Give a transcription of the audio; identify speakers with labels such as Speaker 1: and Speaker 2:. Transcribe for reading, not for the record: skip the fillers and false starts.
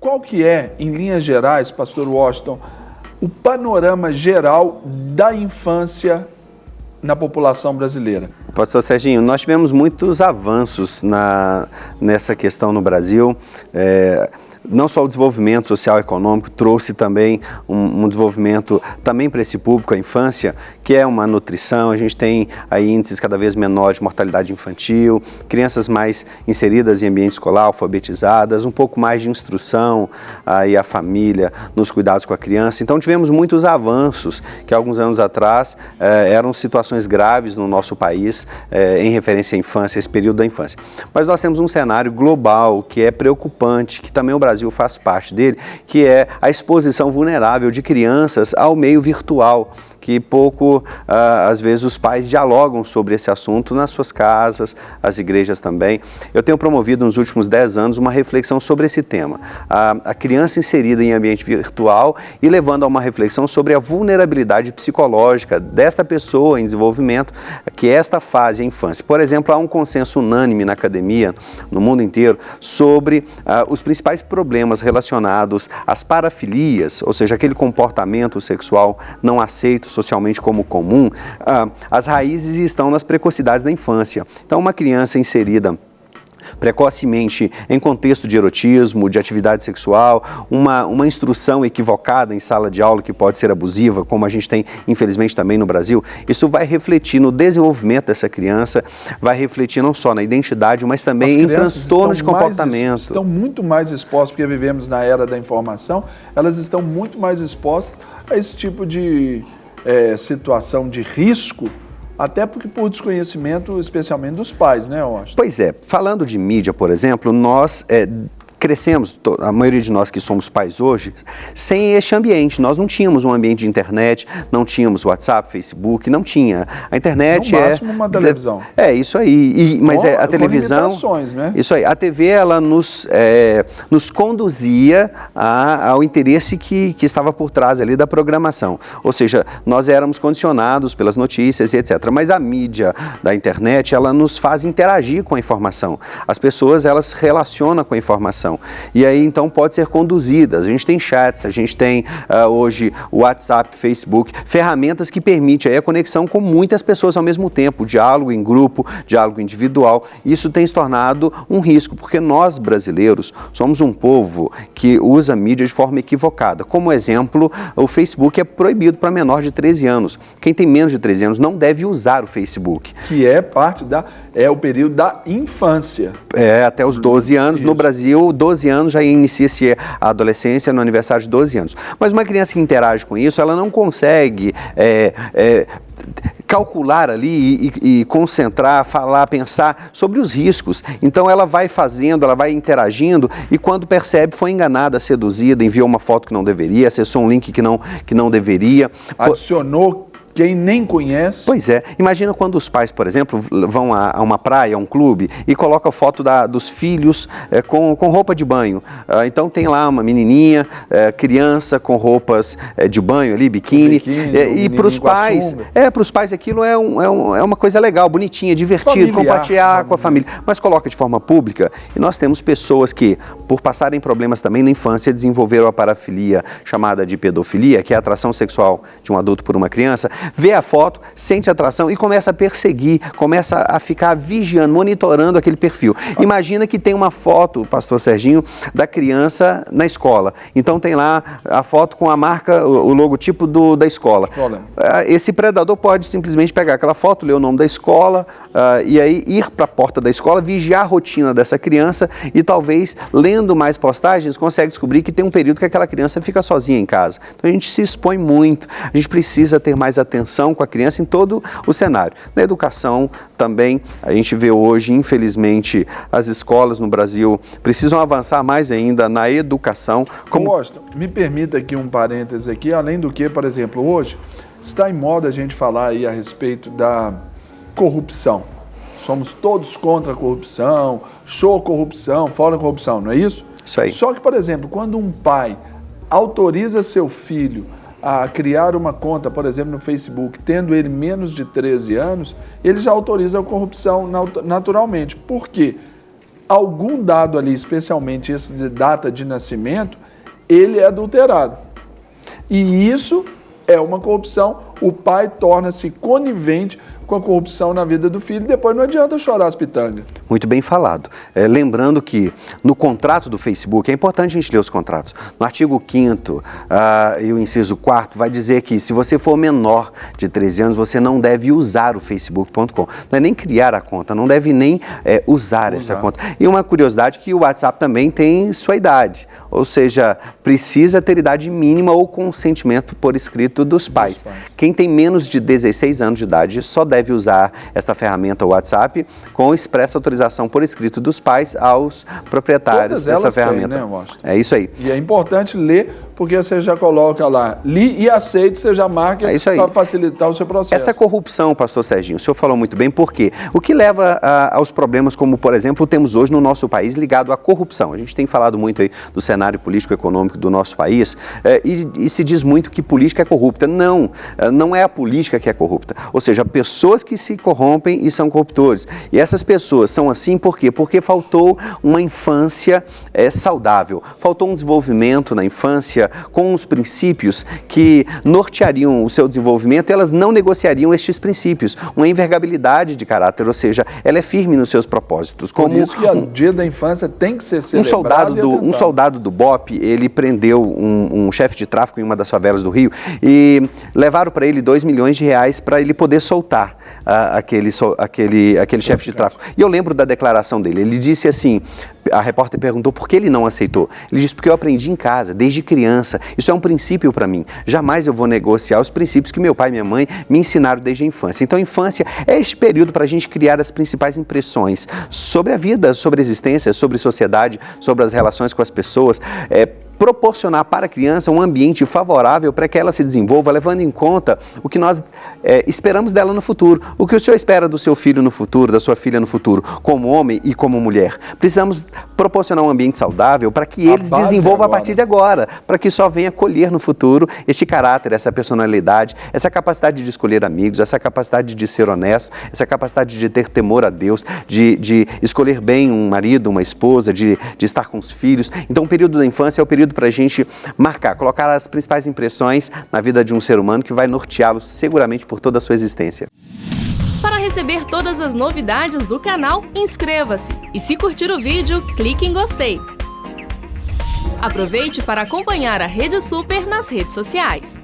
Speaker 1: qual que é, em linhas gerais, pastor Washington, o panorama geral da infância na população brasileira?
Speaker 2: Pastor Serginho, nós tivemos muitos avanços nessa questão no Brasil. Não só o desenvolvimento social e econômico, trouxe também um desenvolvimento também para esse público, a infância, que é uma nutrição. A gente tem aí índices cada vez menores de mortalidade infantil, crianças mais inseridas em ambiente escolar, alfabetizadas, um pouco mais de instrução aí a família nos cuidados com a criança. Então tivemos muitos avanços que alguns anos atrás eram situações graves no nosso país em referência à infância, esse período da infância. Mas nós temos um cenário global que é preocupante, que também o Brasil faz parte dele, que é a exposição vulnerável de crianças ao meio virtual, que pouco, às vezes, os pais dialogam sobre esse assunto nas suas casas, as igrejas também. Eu tenho promovido nos últimos 10 anos uma reflexão sobre esse tema, a criança inserida em ambiente virtual e levando a uma reflexão sobre a vulnerabilidade psicológica desta pessoa em desenvolvimento, que é esta fase, a infância. Por exemplo, há um consenso unânime na academia, no mundo inteiro, sobre os principais problemas relacionados às parafilias, ou seja, aquele comportamento sexual não aceito socialmente como comum. As raízes estão nas precocidades da infância. Então, uma criança inserida precocemente em contexto de erotismo, de atividade sexual, uma instrução equivocada em sala de aula que pode ser abusiva, como a gente tem infelizmente também no Brasil, isso vai refletir no desenvolvimento dessa criança, vai refletir não só na identidade, mas também em transtorno de comportamento.
Speaker 1: Estão muito mais expostas, porque vivemos na era da informação, elas estão muito mais expostas a esse tipo de situação de risco, até porque por desconhecimento, especialmente dos pais, né, Washington?
Speaker 2: Pois é, falando de mídia, por exemplo, nós crescemos, a maioria de nós que somos pais hoje, sem este ambiente. Nós não tínhamos um ambiente de internet, não tínhamos WhatsApp, Facebook, não tinha. A internet
Speaker 1: no máximo uma televisão.
Speaker 2: Isso aí. Mas a televisão...
Speaker 1: Com limitações, né?
Speaker 2: Isso aí. A TV, ela nos conduzia ao interesse que estava por trás ali da programação. Ou seja, nós éramos condicionados pelas notícias e etc. Mas a mídia da internet, ela nos faz interagir com a informação. As pessoas, elas se relacionam com a informação. E aí, então, pode ser conduzidas. A gente tem chats, a gente tem hoje o WhatsApp, Facebook, ferramentas que permitem aí a conexão com muitas pessoas ao mesmo tempo, diálogo em grupo, diálogo individual. Isso tem se tornado um risco, porque nós, brasileiros, somos um povo que usa a mídia de forma equivocada. Como exemplo, o Facebook é proibido para menor de 13 anos. Quem tem menos de 13 anos não deve usar o Facebook.
Speaker 1: Que é parte o período da infância.
Speaker 2: Até os 12 anos. Isso. No Brasil, 12 anos já inicia-se a adolescência no aniversário de 12 anos. Mas uma criança que interage com isso, ela não consegue calcular ali e concentrar, falar, pensar sobre os riscos. Então ela vai fazendo, ela vai interagindo e quando percebe foi enganada, seduzida, enviou uma foto que não deveria, acessou um link que não deveria.
Speaker 1: Adicionou quem nem conhece.
Speaker 2: Pois é. Imagina quando os pais, por exemplo, vão a uma praia, a um clube e colocam foto dos filhos com roupa de banho. Então tem lá uma menininha, criança com roupas de banho ali, biquíni. E para os pais aquilo é uma coisa legal, bonitinha, divertido, compartilhar com a família. Mas coloca de forma pública e nós temos pessoas que, por passarem problemas também na infância, desenvolveram a parafilia chamada de pedofilia, que é a atração sexual de um adulto por uma criança, vê a foto, sente atração e começa a perseguir, começa a ficar vigiando, monitorando aquele perfil. Imagina que tem uma foto, pastor Serginho, da criança na escola. Então tem lá a foto com a marca, o logotipo da escola. Esse predador pode simplesmente pegar aquela foto, ler o nome da escola e aí ir para a porta da escola, vigiar a rotina dessa criança e talvez, lendo mais postagens, consegue descobrir que tem um período que aquela criança fica sozinha em casa. Então a gente se expõe muito, a gente precisa ter mais atenção com a criança em todo o cenário. Na educação também, a gente vê hoje, infelizmente, as escolas no Brasil precisam avançar mais ainda na educação.
Speaker 1: Washington, me permita aqui um parêntese aqui, além do que, por exemplo, hoje está em moda a gente falar aí a respeito da corrupção. Somos todos contra a corrupção, show corrupção, fora corrupção, não é isso?
Speaker 2: Isso aí.
Speaker 1: Só que, por exemplo, quando um pai autoriza seu filho a criar uma conta, por exemplo, no Facebook, tendo ele menos de 13 anos, ele já autoriza a corrupção naturalmente. Por quê? algum dado ali, especialmente esse de data de nascimento, ele é adulterado. E isso é uma corrupção. O pai torna-se conivente com a corrupção na vida do filho, e depois não adianta chorar as pitangas.
Speaker 2: Muito bem falado. Lembrando que no contrato do Facebook, é importante a gente ler os contratos. No artigo 5º e o inciso 4º vai dizer que se você for menor de 13 anos, você não deve usar o facebook.com. Não é nem criar a conta, não deve nem usar essa conta. E uma curiosidade que o WhatsApp também tem sua idade, ou seja, precisa ter idade mínima ou consentimento por escrito dos pais. Quem tem menos de 16 anos de idade só deve usar essa ferramenta WhatsApp com expressa autorização por escrito dos pais aos proprietários dessa ferramenta.
Speaker 1: Têm, né, Washington?
Speaker 2: É isso aí.
Speaker 1: E é importante ler, porque você já coloca lá, li e aceito, você já marca para facilitar o seu processo.
Speaker 2: Essa corrupção, pastor Serginho, o senhor falou muito bem, por quê? O que leva aos problemas como, por exemplo, temos hoje no nosso país ligado à corrupção. A gente tem falado muito aí do cenário político-econômico do nosso país e se diz muito que política é corrupta. Não, não é a política que é corrupta. Ou seja, pessoas que se corrompem e são corruptores. E essas pessoas são assim por quê? Porque faltou uma infância saudável, faltou um desenvolvimento na infância com os princípios que norteariam o seu desenvolvimento, elas não negociariam estes princípios. Uma envergabilidade de caráter, ou seja, ela é firme nos seus propósitos.
Speaker 1: Como por isso que o dia da infância tem que ser celebrado.
Speaker 2: Um soldado do BOPE, ele prendeu um chefe de tráfico em uma das favelas do Rio e levaram para ele R$2 milhões para ele poder soltar aquele chefe de tráfico. E eu lembro da declaração dele. Ele disse assim, a repórter perguntou por que ele não aceitou. Ele disse, porque eu aprendi em casa, desde criança. Isso é um princípio para mim. Jamais eu vou negociar os princípios que meu pai e minha mãe me ensinaram desde a infância. Então, a infância é este período para a gente criar as principais impressões sobre a vida, sobre a existência, sobre a sociedade, sobre as relações com as pessoas, proporcionar para a criança um ambiente favorável para que ela se desenvolva, levando em conta o que nós esperamos dela no futuro. O que o senhor espera do seu filho no futuro, da sua filha no futuro, como homem e como mulher. Precisamos proporcionar um ambiente saudável para que eles desenvolvam a partir de agora, para que só venha colher no futuro este caráter, essa personalidade, essa capacidade de escolher amigos, essa capacidade de ser honesto, essa capacidade de ter temor a Deus, de escolher bem um marido, uma esposa, de estar com os filhos. Então, o período da infância é o período para a gente marcar, colocar as principais impressões na vida de um ser humano que vai norteá-lo seguramente por toda a sua existência.
Speaker 3: Para receber todas as novidades do canal, inscreva-se e se curtir o vídeo, clique em gostei. Aproveite para acompanhar a Rede Super nas redes sociais.